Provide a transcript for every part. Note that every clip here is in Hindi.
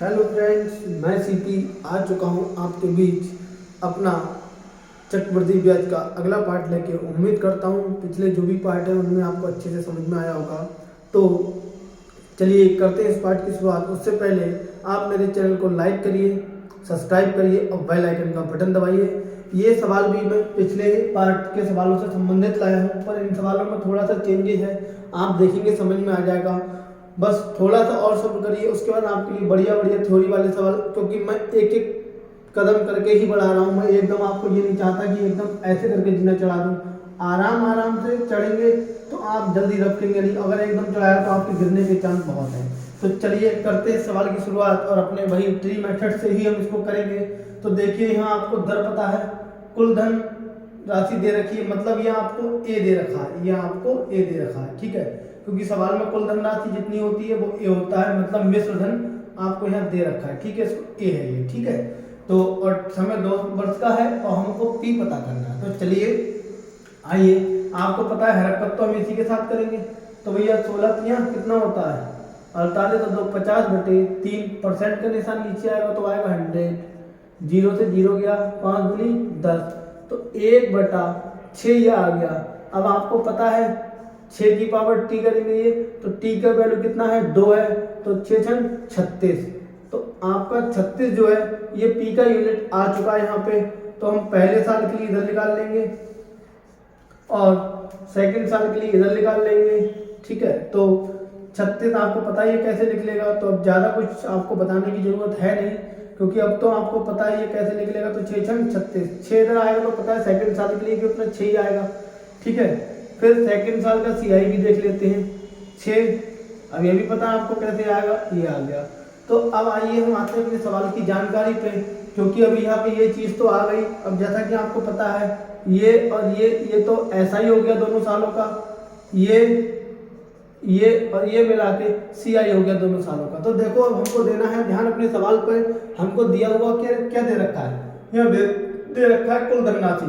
हेलो फ्रेंड्स, मैं सीपी आ चुका हूँ आपके बीच अपना चक्रवृद्धि ब्याज का अगला पार्ट लेके। उम्मीद करता हूँ पिछले जो भी पार्ट है उनमें आपको अच्छे से समझ में आया होगा। तो चलिए करते हैं इस पार्ट की शुरुआत। उससे पहले आप मेरे चैनल को लाइक करिए, सब्सक्राइब करिए और बेल आइकन का बटन दबाइए। ये सवाल भी मैं पिछले पार्ट के सवालों से संबंधित लाया हूँ, पर इन सवालों में थोड़ा सा चेंजेस है, आप देखेंगे समझ में आ जाएगा। बस थोड़ा सा और सब्र करिए, उसके बाद आपके लिए बढ़िया बढ़िया थ्योरी वाले सवाल, क्योंकि मैं एक एक कदम करके ही बढ़ा रहा हूँ। मैं एकदम आपको ये नहीं चाहता कि एकदम ऐसे करके जीना चढ़ा दूँ। आराम आराम से चढ़ेंगे तो आप जल्दी रखेंगे नहीं, अगर एकदम चढ़ाया तो आपके गिरने के चांस बहुत हैं। तो चलिए करते हैं सवाल की शुरुआत, और अपने वही ट्री मेथड से ही हम इसको करेंगे। तो देखिए यहाँ आपको दर पता है, कुल धन राशि दे रखी है, मतलब ये आपको ए दे रखा है, ये आपको ए दे रखा है, ठीक है। क्योंकि सवाल में कुल धन राशि जितनी होती है वो ए होता है, मतलब मिश्र धन आपको यहाँ दे रखा है, ठीक है। इसको ए है ये, ठीक है। तो और समय 2 वर्ष का है और हमको पी पता करना है। तो चलिए आइए, आपको पता है हरकत तो हम इसी के साथ करेंगे। तो भैया 16 कितना होता है 48, तो 50/3% का निशान नीचे आएगा तो आएगा 100। 0 से 0 गया, 5 दूनी 10, तो 1/6 ये आ गया। अब आपको पता है 6 की पावर टी करेंगे ये, तो टी का वैल्यू कितना है 2 है, तो 6 छन 36। तो आपका 36 जो है ये पी का यूनिट आ चुका है यहाँ पे। तो हम पहले साल के लिए इधर निकाल लेंगे और सेकंड साल के लिए इधर निकाल लेंगे, ठीक है। तो 36 आपको पता ही है कैसे निकलेगा, तो अब ज़्यादा कुछ आपको बताने की जरूरत है नहीं, क्योंकि अब तो आपको पता है ये कैसे निकलेगा। तो 6 छन 36, 6 इधर आएगा तो पता है सेकंड साल के लिए कि उतना 6 ही आएगा, ठीक है। फिर सेकंड साल का सीआई भी देख लेते हैं, 6। अब ये भी पता है आपको कैसे आएगा, ये आ गया। तो अब आइए हम आते हैं अपने सवाल की जानकारी पे, क्योंकि अभी यहाँ पे ये चीज़ तो आ गई। अब जैसा कि आपको पता है ये और ये तो ऐसा ही हो गया दोनों सालों का, ये और ये मिला के सीआई हो गया दोनों सालों का। तो देखो अब हमको देना है ध्यान अपने सवाल पर। हमको दिया हुआ क्या दे रखा है, यहाँ दे रखा है कुल धनराशि,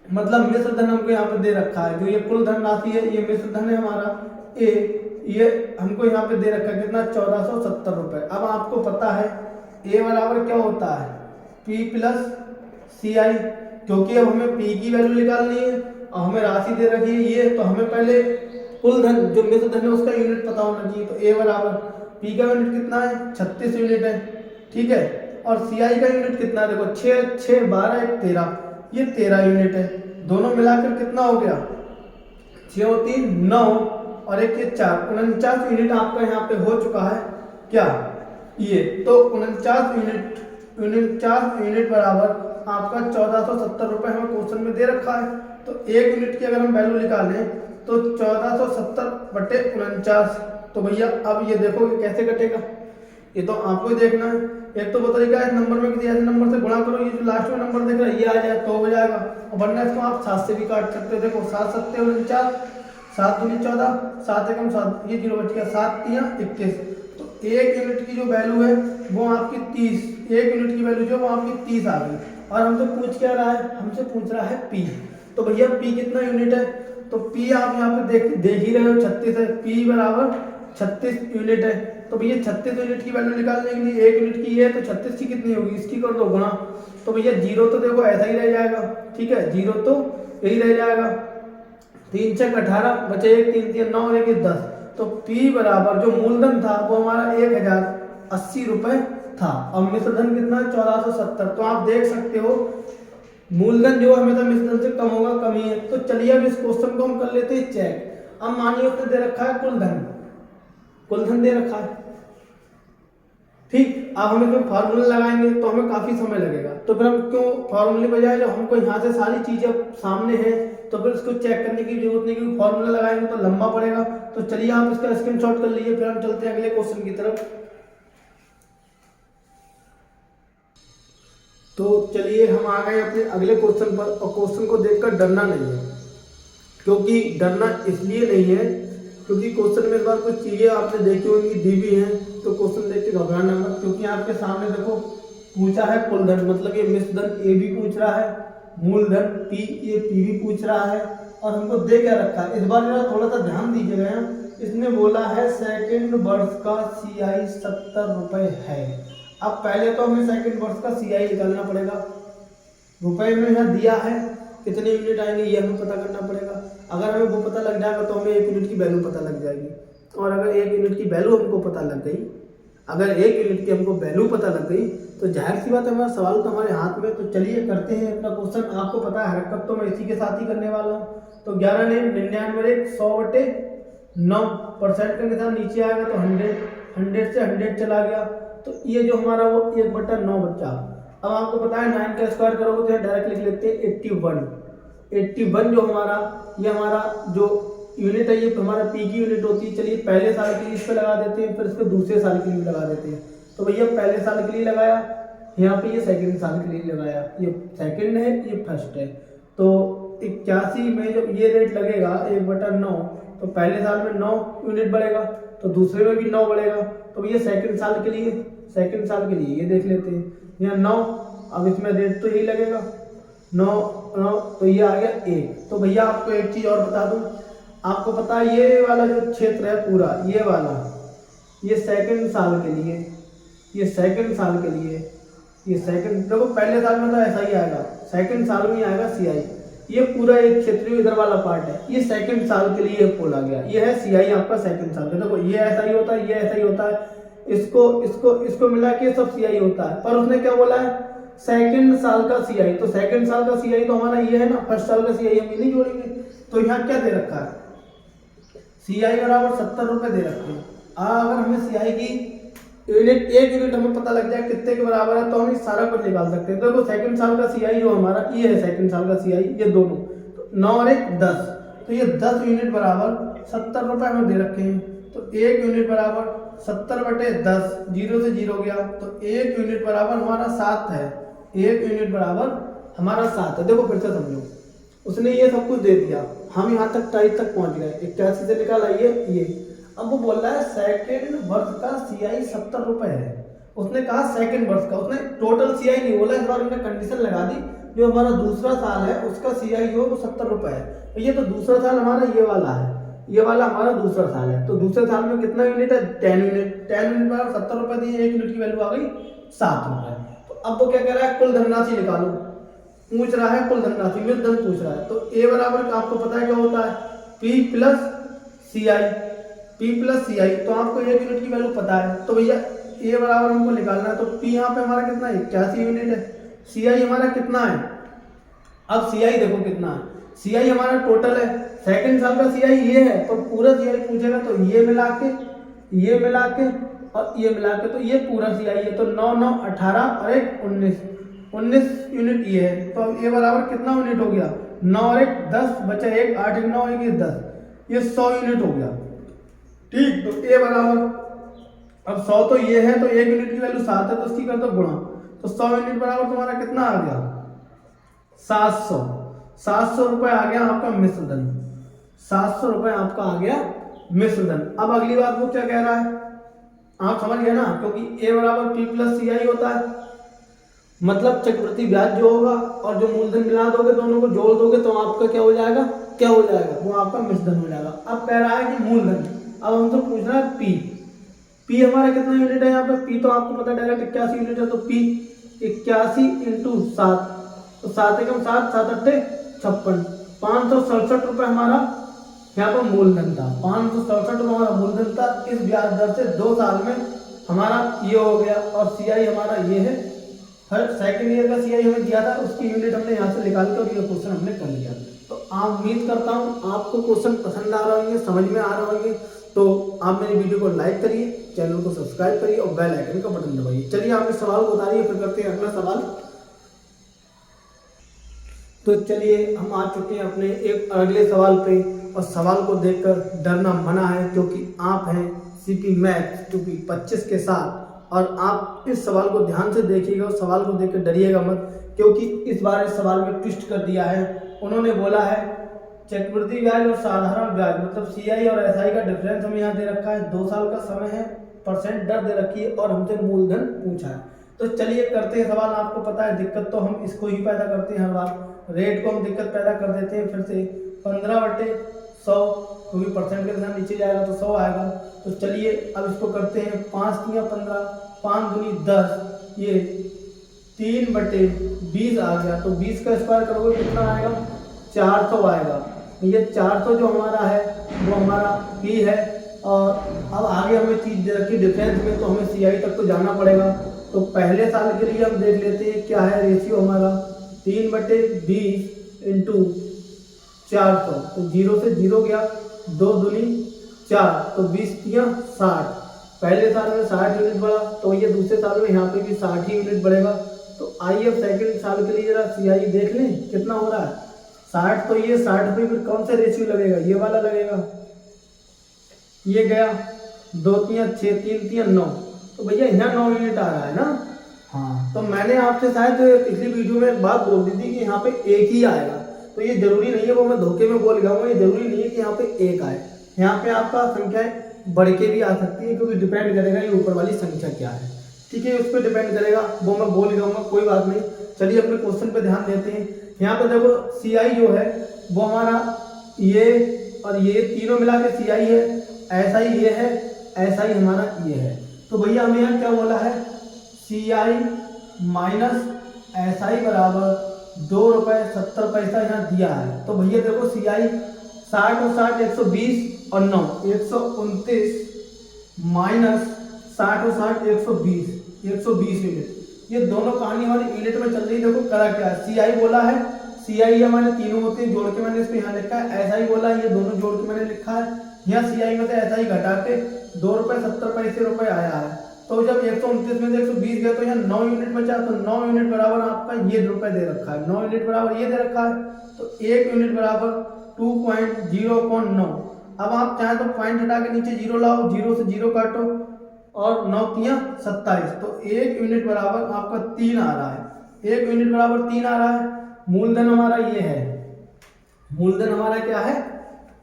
मतलब मिश्र धन हमको यहाँ पे दे रखा है। जो ये कुल धन राशि है ये मिश्र धन है हमारा ए, ये हमको यहाँ पे दे रखा है कितना 1470 रुपए। अब आपको पता है ए बराबर क्या होता है पी प्लस सी आई, क्योंकि अब हमें पी की वैल्यू निकालनी है और हमें राशि दे रखी है ये, तो हमें पहले कुल धन जो मिश्र धन है उसका यूनिट पता होना चाहिए। तो ए बराबर पी का यूनिट कितना है 36 यूनिट है, ठीक है। और सी आई का यूनिट कितना है, देखो 6 6 12 1 13, ये 13 यूनिट है। दोनों मिलाकर कितना हो गया 6 और 3 9 और 1 ये 4, 49 यूनिट आपका यहाँ पे हो चुका है क्या ये। तो 49 यूनिट बराबर आपका 1470 रुपए हमें क्वेश्चन में दे रखा है। तो 1 यूनिट की अगर हम वैल्यू निकालें तो 1470/49। तो भैया अब ये देखो कि कैसे कटेगा, ये तो आपको ही देखना है। एक तो वो तरीका है नंबर में किसी ऐसे नंबर से गुणा करो, ये जो लास्ट में नंबर दिख रहा है ये आ जाए तो हो जाएगा, और वरना इसको आप 7 से भी काट सकते हो। देखो 7 7 49, 7 दूनी 14, 7 एकम 7, ये 0 बच गया, 7 3 21। तो 1 यूनिट की जो वैल्यू है वो आपकी 30, 1 यूनिट की वैल्यू जो वो आपकी 30 आ गई। और हमसे पूछ क्या रहा है, हमसे पूछ रहा है पी। तो भैया पी कितना यूनिट है, तो पी आप यहाँ पे देख ही रहे हो 36 है, पी बराबर 36 यूनिट है। तो भैया 36 यूनिट की वैल्यू निकालने के लिए 1 यूनिट की ये है, तो 36 की कितनी होगी इसकी कर दो गुणा। तो भैया 0 तो देखो ऐसा ही रह जाएगा, ठीक है, 0 तो यही रह जाएगा। 3 6 18 बचे 1 3 3 9 और 1 10। तो पी बराबर जो मूलधन था वो हमारा 1080 रुपए था, और मिश्र धन कितना है 1470। तो आप देख सकते हो मूलधन जो हमेशा मिश्र धन से कम होगा, कम ही है। तो चलिए अब इस क्वेश्चन को हम कर लेते हैं चेक। अब मानिए उसने दे रखा है कुल धन दे रखा है, ठीक। अब हम इसमें फार्मूला लगाएंगे तो हमें काफी समय लगेगा, तो फिर हम क्यों फार्मूले बजाय जब हमको यहाँ से सारी चीजें सामने हैं तो फिर इसको चेक करने की जरूरत नहीं, क्योंकि फार्मूला लगाएंगे तो लंबा पड़ेगा। तो चलिए आप इसका स्क्रीनशॉट कर लीजिए, फिर हम चलते हैं अगले क्वेश्चन की तरफ। तो चलिए हम आ गए अपने अगले क्वेश्चन पर, और क्वेश्चन को देखकर डरना नहीं है, क्योंकि डरना इसलिए नहीं है क्योंकि क्वेश्चन में इस बार कुछ चीजें आपने देखी होंगी दी भी हैं, तो क्वेश्चन देख के घबराना मत। क्योंकि आपके सामने देखो पूछा है कुल धन, मतलब ये मिश्र धन ए भी पूछ रहा है, मूलधन पी ये पी भी पूछ रहा है, और हमको दे क्या रखा है। इस बार जरा थोड़ा सा ध्यान दीजिएगा, इसने बोला है सेकंड वर्ष का CI 70 रुपए है। अब पहले तो हमें सेकंड वर्ष का CI निकालना पड़ेगा। रुपए में यहाँ दिया है कितने यूनिट आएंगे ये हमें पता करना पड़ेगा। अगर हमें वो पता लग जाएगा तो हमें 1 यूनिट की वैल्यू पता लग जाएगी। और अगर 1 यूनिट की वैल्यू हमको पता लग गई, अगर 1 यूनिट की हमको वैल्यू पता लग गई तो जाहिर सी बात है हमारा सवाल तो हमारे हाथ में। तो चलिए करते हैं अपना क्वेश्चन। आपको पता है हरकत तो मैं इसी के साथ ही करने वाला हूँ। तो 11 ने 99 100/9% के साथ नीचे आएगा तो 100 से 100 चला गया तो ये जो हमारा वो 1/9 बचा। अब आपको पता है 9 का स्क्वायर करोगे तो डायरेक्ट लिख लेते हैं 81 जो हमारा ये हमारा जो यूनिट है ये हमारा पी की यूनिट होती है। चलिए पहले साल के लिए इस पे लगा देते हैं, फिर इसको दूसरे साल के लिए लगा देते हैं। तो भैया पहले साल के लिए लगाया, यहाँ पे ये सेकंड साल के लिए लगाया। ये सेकंड है ये फर्स्ट है। तो 81 में जब ये रेट लगेगा 1/9 तो पहले साल में 9 यूनिट बढ़ेगा तो दूसरे में भी 9 बढ़ेगा। तो भैया सेकंड साल के लिए ये देख लेते हैं यहाँ 9। अब इसमें रेट तो यही लगेगा 9 तो ये आ गया 1। तो भैया आपको एक चीज और बता दूं, आपको पता है ये वाला जो क्षेत्र है पूरा ये वाला ये सेकंड साल के लिए, ये सेकंड साल के लिए, ये सेकंड देखो पहले साल में तो ऐसा ही आएगा, सेकंड साल में आएगा CI। ये पूरा एक क्षेत्रीय इधर वाला पार्ट है ये सेकंड साल के लिए बोला गया। ये है CI आपका सेकंड साल का। देखो ये ऐसा ही होता है, ये ऐसा ही होता है, इसको मिला के सब CI होता है। पर उसने क्या बोला है सेकंड साल का CI। तो सेकंड साल का CI तो हमारा ये है ना, फर्स्ट साल का CI हम नहीं जोड़ेंगे। तो यहाँ क्या दे रखा है CI बराबर 70 रुपए दे रखे हैं। अगर हमें CI की यूनिट 1 यूनिट हमें पता लग जाए कितने के बराबर है तो हम इस सारा कुछ निकाल सकते हैं। देखो सेकंड साल का CI जो हमारा ये है सेकंड साल का CI ये दोनों तो 9 और 1 10 तो ये 10 यूनिट बराबर 70 रुपए हमें दे रखे हैं। तो 1 यूनिट बराबर 70/10 0 से 0 गया तो 1 यूनिट बराबर हमारा 7 है। 1 यूनिट बराबर हमारा 7 है। देखो फिर से समझो, उसने ये सब कुछ दे दिया, हम यहाँ तक टाइप तक पहुंच गए। 81 से निकाला ये। अब वो बोल रहा है सेकंड वर्ष का CI 70 रुपए है। उसने कहा सेकंड वर्ष का, उसने टोटल CI नहीं बोला। इस बार हमने कंडीशन लगा दी जो हमारा दूसरा साल है उसका CI जो है वो 70 रुपए है। ये तो दूसरा साल हमारा ये वाला है, ये वाला हमारा दूसरा साल है। तो दूसरे साल में कितना यूनिट है 10 यूनिट। 10 यूनिट पर 70 रुपए दिए, 1 यूनिट की वैल्यू आ गई 7 रुपए। तो अब वो क्या कह रहा है कुल धनराशि निकालो, पूछ रहा है कुल धनराशि में धन पूछ रहा है। तो A बराबर आपको पता है क्या होता है P प्लस CI। तो आपको 1 यूनिट की वैल्यू पता है। तो भैया A बराबर हमको निकालना है। तो P यहाँ पे हमारा कितना है 81 यूनिट है। CI हमारा कितना है, अब CI देखो कितना है, CI हमारा टोटल है। सेकंड साल का CI ये है तो पूरा CI पूछेगा तो ये मिला के और ये मिला के तो ये पूरा CI है। तो 9 9 18 और 1 19 यूनिट ये है। तो अब A बराबर कितना यूनिट हो गया 9 और 1 10 बचा 1 8 1 9 1 10 ये 100 यूनिट हो गया। ठीक, तो A बराबर अब 100 तो ये है तो 1 यूनिट की वैल्यू 7 है तो उसकी कर दो गुणा। तो 100 यूनिट बराबर तुम्हारा कितना आ गया 700 रुपए आ गया आपका मिश्र धन। 700 रुपए आपका आ गया मिश्र धन। अब अगली बात वो क्या कह रहा है आप समझ गए ना, क्योंकि A बराबर P प्लस CI होता है, मतलब चक्रवृद्धि ब्याज जो होगा और जो मूलधन मिला दोगे दोनों को जोड़ दोगे तो आपका क्या हो जाएगा वो आपका मिश्र धन हो जाएगा। अब कह रहा है कि मूलधन, अब हमसे पूछ रहा है P हमारा कितना यूनिट है यहाँ पे P तो आपको पता है डायरेक्ट 81 यूनिट है। तो P 81 × 7 तो 7 एकम 7 7 अट्ठे 56 567 रुपए हमारा यहाँ पर मूलधन था। 567 रुपए हमारा मूलधन था। इस ब्याज दर से 2 साल में हमारा ये हो गया और CI हमारा ये है। हर सेकंड ईयर का CI हमें दिया था उसकी यूनिट हमने यहाँ से निकाल कर ये क्वेश्चन हमने कर लिया। तो आप उम्मीद करता हूँ आपको क्वेश्चन पसंद आ रहे होंगे, समझ में आ रहे होंगे। तो आप मेरी वीडियो को लाइक करिए, चैनल को सब्सक्राइब करिए और बेल आइकन का बटन दबाइए। चलिए आपके सवाल को उतारिए फिर करते हैं अगला सवाल। तो चलिए हम आ चुके हैं अपने एक अगले सवाल पे और सवाल को देखकर डरना मना है क्योंकि आप हैं CP मैथ्स क्योंकि 25 के साथ। और आप इस सवाल को ध्यान से देखिएगा और सवाल को देखकर डरिएगा मत, क्योंकि इस बार इस सवाल में ट्विस्ट कर दिया है। उन्होंने बोला है चक्रवृद्धि ब्याज और साधारण ब्याज मतलब CI और SI का डिफरेंस हमें यहाँ दे रखा है। 2 साल का समय है, परसेंट दर दे रखी है और हमसे मूलधन पूछा है। तो चलिए करते हैं सवाल। आपको पता है दिक्कत तो हम इसको ही पैदा करते हैं हर बार, रेट को हम दिक्कत पैदा कर देते हैं। फिर से 15/7 100, क्योंकि परसेंट के साथ नीचे जाएगा तो 100 आएगा। तो चलिए अब इसको करते हैं, 5 तिया 15, 5 दूनी 10, ये 3/20 आ गया। तो 20 का स्क्वायर करोगे कितना आएगा, 400 आएगा। ये 400 जो हमारा है वो हमारा P है। और अब आगे हमें चीज़ दे रखी डिफरेंस में, तो हमें CI तक तो जाना पड़ेगा। तो पहले साल के लिए हम देख लेते हैं क्या है रेशियो हमारा, 3/20 इंटू 400। तो 0 से 0 गया, 2 दूनी 4, तो 20 तिया 60। पहले साल में 60 यूनिट बढ़ा, तो ये दूसरे साल में यहाँ पे भी 60 ही यूनिट बढ़ेगा। तो आइए अब सेकंड साल के लिए जरा CI देख लें कितना हो रहा है। 60, तो ये 60 पे फिर कौन सा रेशियो लगेगा, ये वाला लगेगा। ये गया 2 तिया 6, 3 तिया 9, तो भैया यहाँ 9 यूनिट आ रहा है ना। हाँ, तो मैंने आपसे शायद पिछली वीडियो में एक बात बोल दी थी कि यहाँ पे 1 ही आएगा। तो ये जरूरी नहीं है, वो मैं धोखे में बोल गया हूँ, ये जरूरी नहीं है कि यहाँ पे 1 आए। यहाँ पे आपका संख्याएं बढ़ के भी आ सकती है, क्योंकि डिपेंड करेगा ये ऊपर वाली संख्या क्या है। ठीक है, उस पर डिपेंड करेगा, वो मैं बोल गया हूँ, कोई बात नहीं। चलिए अपने क्वेश्चन पे ध्यान देते हैं। यहाँ पे देखो CI जो है वो हमारा ये और ये तीनों मिला के CI है, ऐसा ही ये है, ऐसा ही हमारा ये है। तो भैया हमें यहाँ क्या बोला है, CI माइनस SI बराबर 2 रुपये 70 पैसा यहाँ दिया है। तो भैया देखो CI 60 और 60 120 और 9 129 माइनस 60 और 60 120 यूनिट। ये दोनों कहानी हमारी यूनिट में चल रही है। देखो करा क्या है, CI बोला है, CI हमारे तीनों होते हैं, जोड़ के मैंने इसको यहाँ लिखा है। SI बोला है, ये दोनों जोड़ के मैंने लिखा है। यहाँ CI में से SI घटा के 2 रुपये 70 पैसे रुपये आया है। तो जब 129 में से 120 गया तो यहाँ 9 यूनिट बचा। तो 9 यूनिट बराबर आपका ये रुपये दे रखा है, 9 यूनिट बराबर ये दे रखा है। तो 1 यूनिट बराबर 2.0.9। अब आप चाहें तो पॉइंट हटा के नीचे 0 लाओ, 0 से 0 काटो और 9 तिया 27। तो 1 यूनिट बराबर आपका 3 आ रहा है। 1 यूनिट बराबर 3 आ रहा है। मूलधन हमारा ये है, मूलधन हमारा क्या है,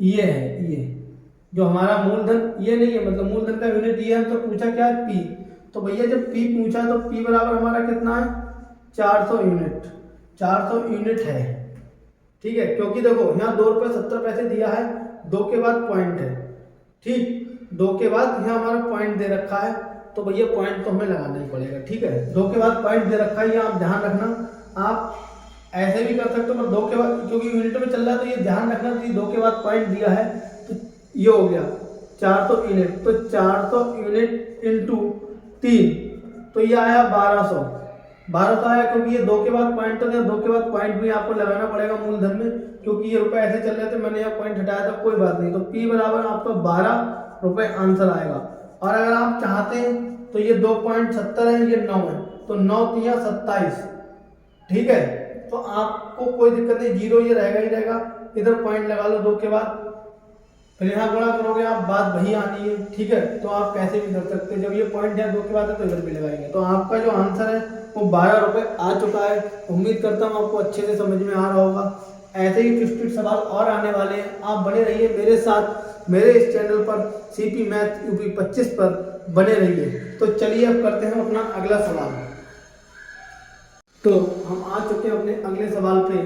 ये है। ये जो हमारा मूलधन ये नहीं है, मतलब मूलधन का यूनिट ये है। तो पूछा क्या है, P। तो भैया जब P पूछा तो P बराबर हमारा कितना है, 400 यूनिट। 400 यूनिट है, ठीक है। क्योंकि देखो यहाँ 2 रुपये 70 पैसे दिया है, 2 के बाद पॉइंट है, ठीक। 2 के बाद यहाँ हमारा पॉइंट दे रखा है, तो भैया पॉइंट तो हमें लगाना ही पड़ेगा, ठीक है। 2 के बाद पॉइंट दे रखा है, ये आप ध्यान रखना। आप ऐसे भी कर सकते हो, पर 2 के बाद, क्योंकि यूनिट में चल रहा है तो ये ध्यान रखना कि 2 के बाद पॉइंट दिया है। तो ये हो गया 400 यूनिट। तो 400 यूनिट इंटू 3, तो ये आया 1200 आया, क्योंकि ये 2 के बाद पॉइंट तो 2 के बाद पॉइंट भी आपको लगाना पड़ेगा मूलधन में, क्योंकि ये रुपए ऐसे चल रहे थे, मैंने यहाँ पॉइंट हटाया था, कोई बात नहीं। तो P बराबर आपका 12 रुपये आंसर आएगा। और अगर आप चाहते हैं तो ये 2.70 है, ये 9 है, तो 9 तिया 27, ठीक है। तो आपको कोई दिक्कत नहीं, 0 ये रहेगा ही रहेगा। इधर पॉइंट लगा लो 2 के बाद, फिर यहाँ गुणा करोगे आप, बात वही आनी है, ठीक है। तो आप कैसे भी कर सकते हैं, जब ये पॉइंट यहाँ 2 के बाद है तो इधर भी लगाएंगे। तो आपका जो आंसर है वो 12 रुपये आ चुका है। उम्मीद करता हूँ आपको अच्छे से समझ में आ रहा होगा। ऐसे ही ट्विस्टेड सवाल और आने वाले हैं, आप बने रहिए मेरे साथ, मेरे इस चैनल पर CP मैथ UP 25 पर बने रहिए। तो चलिए अब करते हैं अपना अगला सवाल। तो हम आ चुके हैं अपने अगले सवाल पे।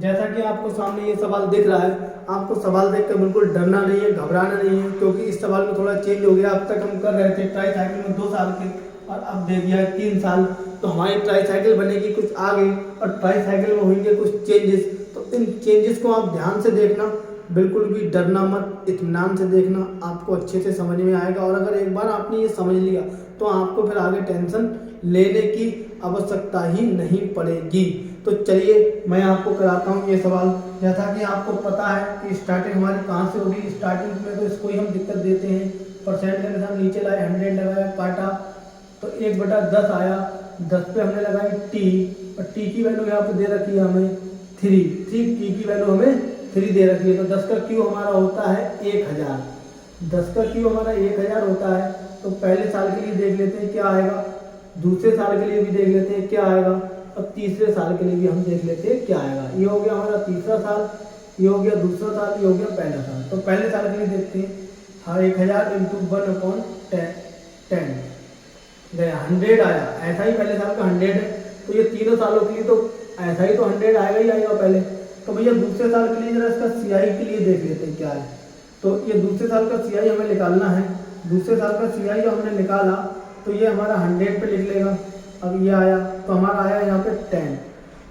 जैसा कि आपको सामने ये सवाल दिख रहा है, आपको सवाल देखकर बिल्कुल डरना नहीं है, घबराना नहीं है, क्योंकि इस सवाल में थोड़ा चेंज हो गया। अब तक हम कर रहे थे ट्राई साइकिल में 2 साल के, और अब दे दिया है 3 साल। तो हमारी ट्राई साइकिल बनेगी कुछ आगे, और ट्राई साइकिल में होंगे कुछ चेंजेस। तो इन चेंजेस को आप ध्यान से देखना, बिल्कुल भी डरना मत, इत्मीनान से देखना, आपको अच्छे से समझ में आएगा। और अगर एक बार आपने ये समझ लिया तो आपको फिर आगे टेंशन लेने की आवश्यकता ही नहीं पड़ेगी। तो चलिए मैं आपको कराता हूँ ये सवाल। जैसा कि आपको पता है कि स्टार्टिंग हमारी कहाँ से होगी। स्टार्टिंग में तो इसको ही हम दिक्कत देते हैं, परसेंट के साथ नीचे लाए, 100 लगाया, काटा, तो 1/10 आया। 10 पे हमने लगाई T, और T की वैल्यू यहाँ पे दे रखी है हमें 3, ठीक। T की वैल्यू हमें 3 दे रखी है। तो 10 का Q हमारा होता है 1000। 10 का Q हमारा 1000 होता है। तो पहले साल के लिए देख लेते हैं क्या आएगा, दूसरे साल के लिए भी देख लेते हैं क्या आएगा, और तीसरे साल के लिए भी हम देख लेते हैं क्या आएगा। ये हो गया हमारा तीसरा साल, ये हो गया दूसरा साल, ये हो गया पहला साल। तो पहले साल के लिए देखते हैं। हाँ, 1000 × 1/10 गया, 100 आया। ऐसा ही पहले साल का 100 है, तो ये तीनों सालों के लिए तो ऐसा ही तो 100 आएगा ही आएगा पहले। तो भैया दूसरे साल के लिए जरा इसका CI के लिए देख लेते हैं क्या है। तो ये दूसरे साल का CI हमें निकालना है। दूसरे साल का CI जो हमने निकाला तो ये हमारा 100 पे लिख लेगा। अब ये आया तो हमारा आया यहाँ पे 10।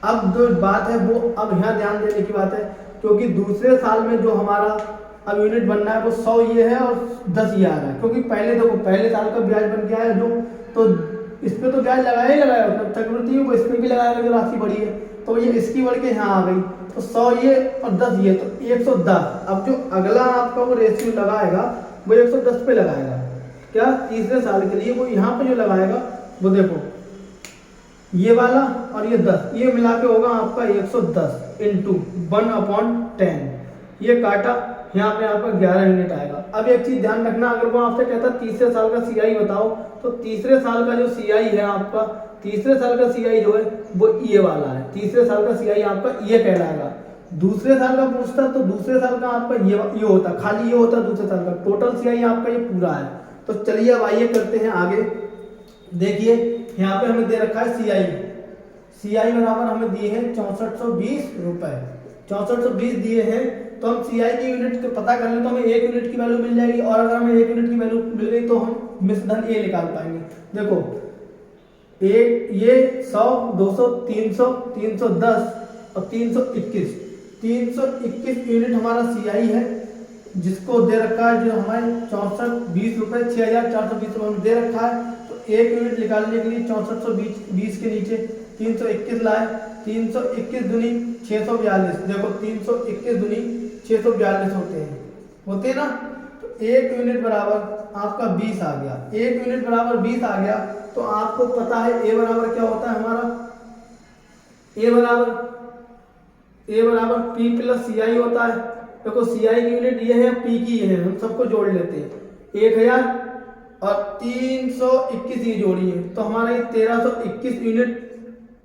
अब जो बात है वो अब यहाँ ध्यान देने की बात है, क्योंकि दूसरे साल में जो हमारा अब यूनिट बनना है वो 100 ये है और 10 ये आ रहा है, क्योंकि पहले देखो पहले साल का ब्याज बन के आया जो, तो इस पे तो ब्याज लगाया ही लगाया, मतलब चक्रवृद्धि को इस पे भी लगाया जो राशि बढ़ी है, तो ये इसकी बढ़ के यहाँ आ गई, तो 100 ये और 10 ये, तो 110। अब जो अगला आपका वो रेशियो लगाएगा वो 110 पे लगाएगा। क्या तीसरे साल के लिए वो यहाँ पे जो लगाएगा वो देखो ये वाला और ये 10 ये मिला के होगा आपका 110 इंटू 1/10। ये काटा, यहाँ पे आपका 11 यूनिट आएगा। अब एक चीज ध्यान रखना, अगर वो आपसे कहता तीसरे साल का CI बताओ, तो तीसरे साल का जो CI है आपका, तीसरे साल का CI जो है वो ये वाला है। तीसरे साल का CI आपका ये कहलाएगा। दूसरे साल का पूछता तो दूसरे साल का आपका ये होता, खाली ये होता दूसरे साल का। टोटल CI आपका ये पूरा है। तो चलिए अब आइए करते हैं आगे। देखिए यहाँ पे हमें दे रखा है CI बराबर हमें दिए हैं 6420 रुपए। 6420 दिए हैं, तो हम CI की यूनिट को पता कर लें तो हमें 1 यूनिट की वैल्यू मिल जाएगी, और अगर हमें 1 यूनिट की वैल्यू मिल गई तो हम मिश्र धन A निकाल पाएंगे। देखो ये 100, 200, 300, 310 और 321 यूनिट हमारा CI है, जिसको दे रखा है जो हमारे 6420 रुपए 6420 रुपए दे रखा है। तो 1 यूनिट निकालने के लिए 6420 के नीचे 321 लाए, 321 दूनी 642। देखो 321 दूनी 642 होते हैं ना। तो 1 यूनिट बराबर आपका 20 आ गया। 1 यूनिट बराबर 20 आ गया, तो आपको पता है A बराबर क्या होता है हमारा, A बराबर P प्लस CI होता है। देखो CI की यूनिट ये है, P की ये है, हम सबको जोड़ लेते हैं। 1000 और 321 ये जोड़िए, तो हमारा ये 1321 यूनिट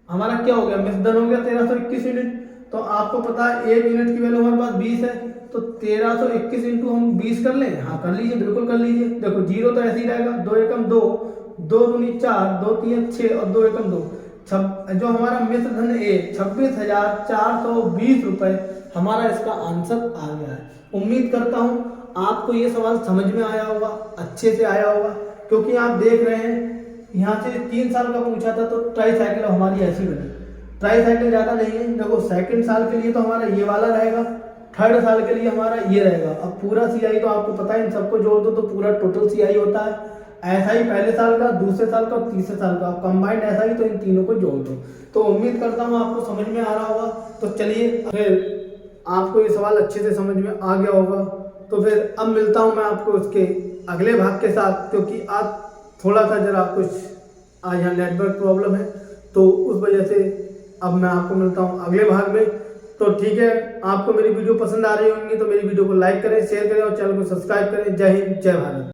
हमारा क्या हो गया, मिश्रण हो गया 1321 यूनिट। तो आपको पता है 1 यूनिट की वैल्यू हमारे पास 20 है, तो 1321 इंटू हम 20 कर लें। हाँ कर लीजिए, बिल्कुल कर लीजिए। देखो जीरो तो ऐसे ही रहेगा, 2 एकम 2, 2 दूनी 4, 2 तीन 6 और 2 एकम 2। जो हमारा मिश्र धन A 26,420 रुपए हमारा इसका आंसर आ गया है। उम्मीद करता हूँ आपको ये सवाल समझ में आया होगा, अच्छे से आया होगा, क्योंकि आप देख रहे हैं यहाँ से 3 साल का पूछा था तो ट्राई साइकिल हमारी ऐसी बनी। ट्राई साइकिल ज़्यादा नहीं है। देखो सेकंड साल के लिए तो हमारा ये वाला रहेगा, थर्ड साल के लिए हमारा ये रहेगा। अब पूरा CI तो आपको पता है, इन सबको जोड़ दो तो पूरा टोटल CI होता है। ऐसा ही पहले साल का, दूसरे साल का और तीसरे साल का कंबाइंड ऐसा ही, तो इन तीनों को जोड़ दो। तो उम्मीद करता हूँ आपको समझ में आ रहा होगा। तो चलिए फिर आपको ये सवाल अच्छे से समझ में आ गया होगा। तो फिर अब मिलता हूँ मैं आपको उसके अगले भाग के साथ, क्योंकि आज थोड़ा सा जरा कुछ आज यहाँ नेटवर्क प्रॉब्लम है, तो उस वजह से अब मैं आपको मिलता हूँ अगले भाग में। तो ठीक है, आपको मेरी वीडियो पसंद आ रही होंगी तो मेरी वीडियो को लाइक करें, शेयर करें और चैनल को सब्सक्राइब करें। जय हिंद, जय भारत।